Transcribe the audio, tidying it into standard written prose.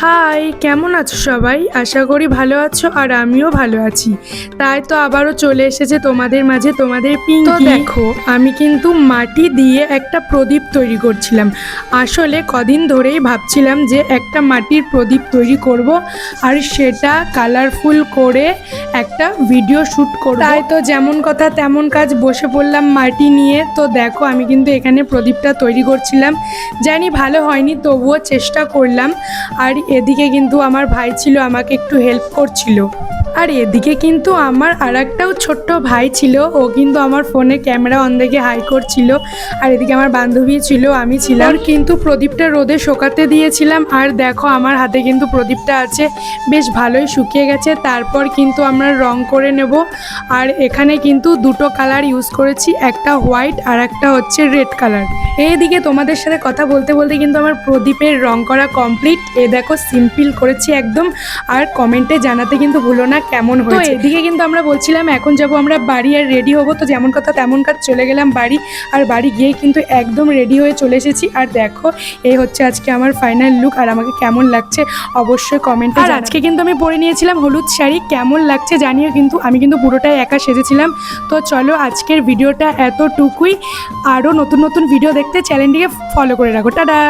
High, কেমন আছো সবাই? আশা করি ভালো আছো আর আমিও ভালো আছি। তাই তো আবারও চলে এসেছে তোমাদের মাঝে তোমাদের পিঙ্কি। তো দেখো, আমি কিন্তু মাটি দিয়ে একটা প্রদীপ তৈরি করছিলাম। আসলে কদিন ধরেই ভাবছিলাম যে একটা মাটির প্রদীপ তৈরি করব আর সেটা কালারফুল করে একটা ভিডিও শ্যুট করব। তাই তো যেমন কথা তেমন কাজ, বসে পড়লাম মাটি নিয়ে। তো দেখো, আমি কিন্তু এখানে প্রদীপটা তৈরি করছিলাম। জানি ভালো হয়নি, তবুও চেষ্টা করলাম। আর এদিকে কিন্তু আমার ভাই ছিল, আমাকে একটু হেল্প করছিল। আর এদিকে কিন্তু আমার আরেকটাও ছোট্ট ভাই ছিল, ও কিন্তু আমার ফোনে ক্যামেরা অন দেখে হাই করছিল। আর এদিকে আমার বান্ধবী ছিল, আমি ছিলাম। আর কিন্তু প্রদীপটা রোদে শুকাতে দিয়েছিলাম। আর দেখো, আমার হাতে কিন্তু প্রদীপটা আছে, বেশ ভালোই শুকিয়ে গেছে। তারপর কিন্তু আমরা রং করে নেব। আর এখানে কিন্তু দুটো কালার ইউজ করেছি, একটা হোয়াইট আর একটা হচ্ছে রেড কালার। এইদিকে তোমাদের সাথে কথা বলতে বলতে কিন্তু আমার প্রদীপের রং করা কমপ্লিট। দেখো, সিম্পল করেছি একদম। আর কমেন্টে জানাতে কিন্তু ভুলো না কেমন হয়েছে। তো এদিকে কিন্তু আমরা বলছিলাম এখন যাব আমরা বাড়ি আর রেডি হবো। তো যেমন কথা তেমন কাজ, চলে গেলাম বাড়ি। আর বাড়ি গিয়ে কিন্তু একদম রেডি হয়ে চলে এসেছি। আর দেখো, এই হচ্ছে আজকে আমার ফাইনাল লুক। আর আমাকে কেমন লাগছে অবশ্যই কমেন্টে। আর আজকে কিন্তু আমি পরে নিয়েছিলাম হলুদ শাড়ি, কেমন লাগছে জানিও। কিন্তু আমি কিন্তু পুরোটাই একা সেজেছিলাম। তো চলো, আজকের ভিডিওটা এতটুকুই। আরও নতুন নতুন ভিডিও দেখতে চ্যানেলটিকে ফলো করে রাখো। টাটা।